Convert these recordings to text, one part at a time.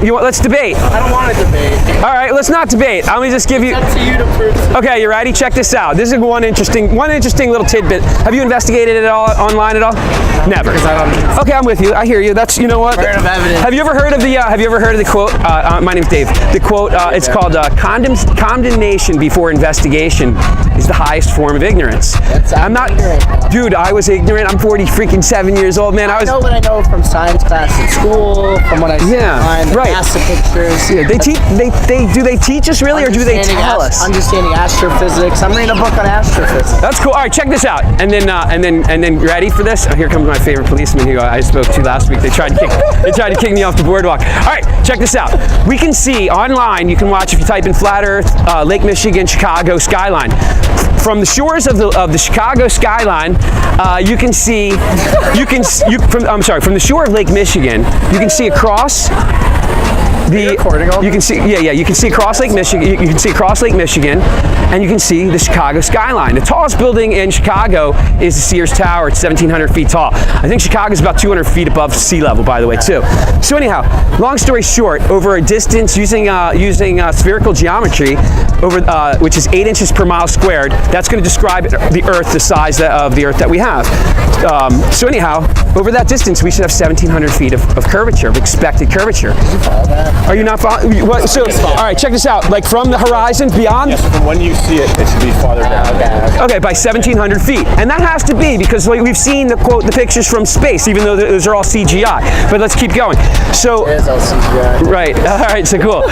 Let's debate. I don't want to debate. All right, let's not debate. Let me just give you. It's up to you to prove it. Okay, you ready? Check this out. This is one interesting little tidbit. Have you investigated it all online at all? Never. Okay, I'm with you. I hear you. That's, you know what? Have you ever heard of the quote? My name's Dave. The quote. It's called condemnation before investigation is the highest form of ignorance. I'm not, dude. I was ignorant. I'm 47 years old, man. I know what I know from science class at school, from what I see online, the NASA pictures. Yeah, do they teach us really, or do they tell us? Understanding astrophysics. I'm reading a book on astrophysics. That's cool. All right, check this out. And then ready for this? Oh, here comes my favorite policeman who I spoke to last week. They tried to kick me off the boardwalk. All right, check this out. We can see online. You can watch if you type in Flat Earth, Lake Michigan, Chicago skyline. From the shores of the Chicago skyline, you can see. From the shore of Lake Michigan, you can see across. You can see across Lake Michigan. You can see across Lake Michigan, and you can see the Chicago skyline. The tallest building in Chicago is the Sears Tower. It's 1,700 feet tall. I think Chicago is about 200 feet above sea level, by the way, too. So anyhow, long story short, over a distance using spherical geometry, which is 8 inches per mile squared, that's going to describe the Earth, the size of the Earth that we have. So anyhow, over that distance, we should have 1,700 feet of curvature, of expected curvature. Are you not following? So, all right, check this out. Like from the horizon beyond. Yes, from when you see it, it should be farther down. Okay, by 1,700 feet, and that has to be because we've seen the pictures from space, even though those are all CGI. But let's keep going. So, it is all CGI. Right. All right. So cool.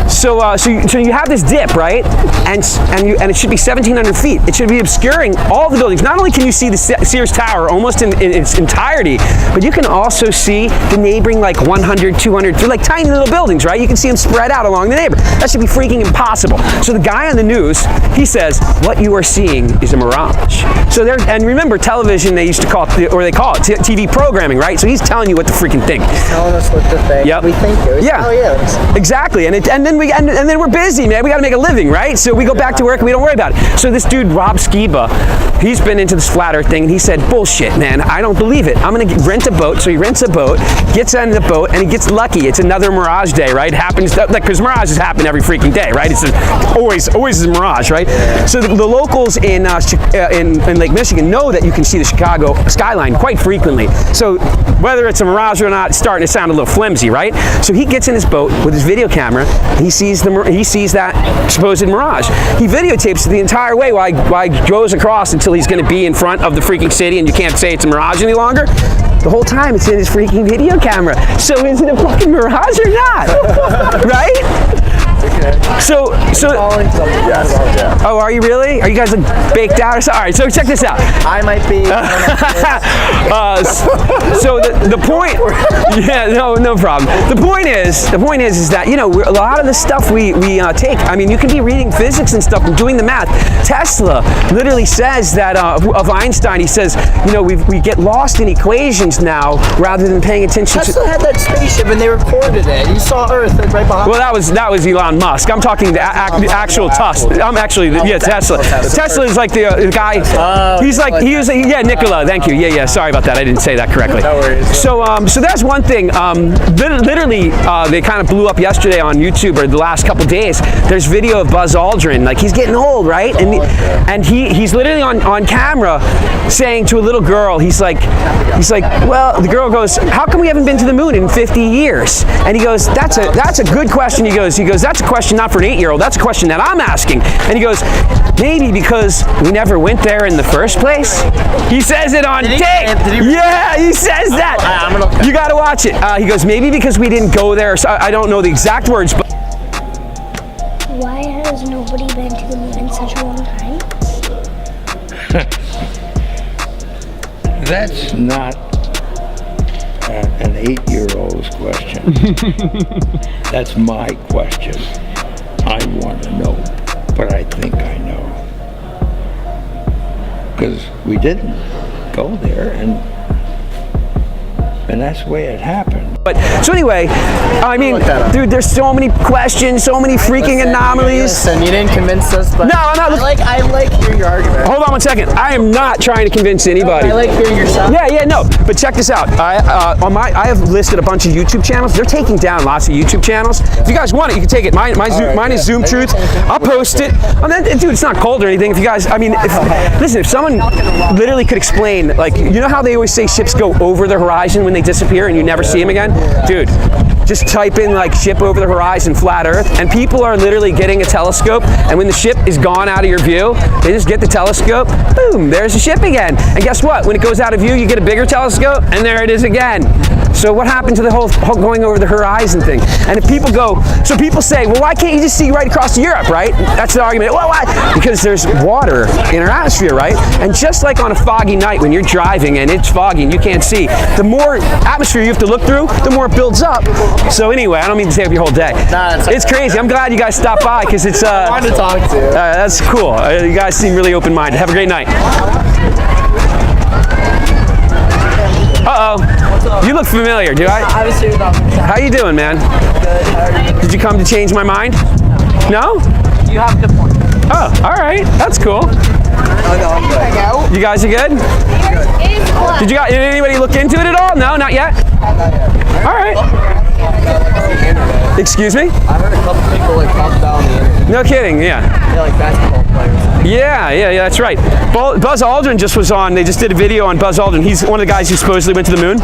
So you have this dip, right? And it should be 1,700 feet. It should be obscuring all the buildings. Not only can you see the Sears Tower almost in its entirety, but you can also see the neighboring like 100, 200, they're like tiny little buildings, right? You can see them spread out along the neighbor. That should be freaking impossible. So the guy on the news, he says, what you are seeing is a mirage. So and remember, television, they used to call it, or they call it TV programming, right? So he's telling you what to freaking think. He's telling us what to think. Yep. We think it. Yeah. Oh yeah. Exactly. And then we're busy, man. We got to make a living, right? So we go back to work and we don't worry about it. So this dude, Rob Skiba, he's been into this flat Earth thing, and he said, bullshit, man. I don't believe it. I'm going to rent a boat. So he rents a boat, gets on the boat, and he gets lucky. It's another mirage day, right? It happens, because mirages happen every freaking day, right? It's always a mirage, right? So the locals in Lake Michigan know that you can see the Chicago skyline quite frequently. So whether it's a mirage or not, it's starting to sound a little flimsy, right? So he gets in his boat with his video camera. He sees that supposed mirage. He videotapes it the entire way while he goes across until he's going to be in front of the freaking city, and you can't say it's a mirage any longer. The whole time it's in his freaking video camera. So is it a fucking mirage or not? Right? So. Oh, are you really? Are you guys like baked out or something? All right, so check this out. I might be. So the point. Yeah, no problem. The point is that a lot of the stuff we take. I mean, you can be reading physics and stuff and doing the math. Tesla literally says that of Einstein. He says, we get lost in equations now rather than paying attention. Tesla had that spaceship and they recorded it. You saw Earth right behind. Well, that was Elon Musk. I'm talking the actual Tesla. I'm actually Tesla. Tesla is like the guy. Nikola. Thank you. Yeah. Sorry about that. I didn't say that correctly. No worries. So that's one thing. Literally, they kind of blew up yesterday on YouTube or the last couple days. There's video of Buzz Aldrin. Like he's getting old, right? And he's literally on camera saying to a little girl, he's like, well, the girl goes, how come we haven't been to the moon in 50 years? And he goes, that's a good question. He goes, that's a question not for an 8-year-old. That's a question that I'm asking. And he goes, maybe because we never went there in the first place. He says it on tape. Yeah, he says that. You got to watch it. He goes, maybe because we didn't go there. So I don't know the exact words, but. Why has nobody been to the moon in such a long time? That's not an 8-year-old's question. That's my question. I want to know, but I think I know. Because we didn't go there, and that's the way it happened. But so anyway, I mean, dude, there's so many questions, so many freaking anomalies. Listen, you didn't convince us, but No, I'm not. I like hearing your argument. Hold on one second. I am not trying to convince anybody. I like hearing yourself. Yeah, no. But check this out. I have listed a bunch of YouTube channels. They're taking down lots of YouTube channels. If you guys want it, you can take it. Mine is Zoom Truth. I'll post it. And then, dude, it's not cold or anything. If you guys, I mean, listen, if someone literally could explain, like, you know how they always say ships go over the horizon when they disappear and you never see them again? Dude, just type in like ship over the horizon, flat Earth, and people are literally getting a telescope, and when the ship is gone out of your view, they just get the telescope, boom, there's the ship again. And guess what? When it goes out of view, you get a bigger telescope, and there it is again. So what happened to the whole going over the horizon thing? And if people go, so people say, well, why can't you just see right across to Europe, right? That's the argument. Well, why? Because there's water in our atmosphere, right? And just like on a foggy night when you're driving and it's foggy and you can't see, the more atmosphere you have to look through, the more it builds up. So anyway, I don't mean to take up your whole day. It's crazy. I'm glad you guys stopped by because it's fun to talk to. That's cool. You guys seem really open-minded. Have a great night. Uh-oh. You look familiar, do I? I was here about How you doing, man? good. How are you? Did you come to change my mind? No? You have a good point. Oh, all right. That's cool. You guys are good? Did anybody look into it at all? No, not yet? All right. Excuse me? I heard a couple people like talk about on the internet. No kidding, yeah. They're like basketball players. Yeah, that's right. Buzz Aldrin just was on, they just did a video on Buzz Aldrin. He's one of the guys who supposedly went to the moon.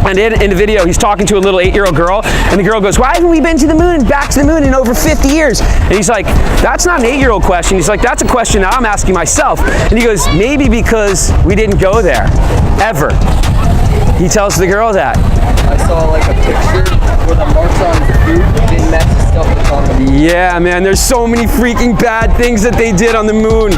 And in the video, he's talking to a little 8-year-old girl, and the girl goes, why haven't we been to the moon and back to the moon in over 50 years? And he's like, that's not an 8-year-old question. He's like, that's a question that I'm asking myself. And he goes, maybe because we didn't go there, ever. He tells the girl that. I saw like a picture where the marks on the food didn't match the stuff that's on the moon. Yeah, man, there's so many freaking bad things that they did on the moon.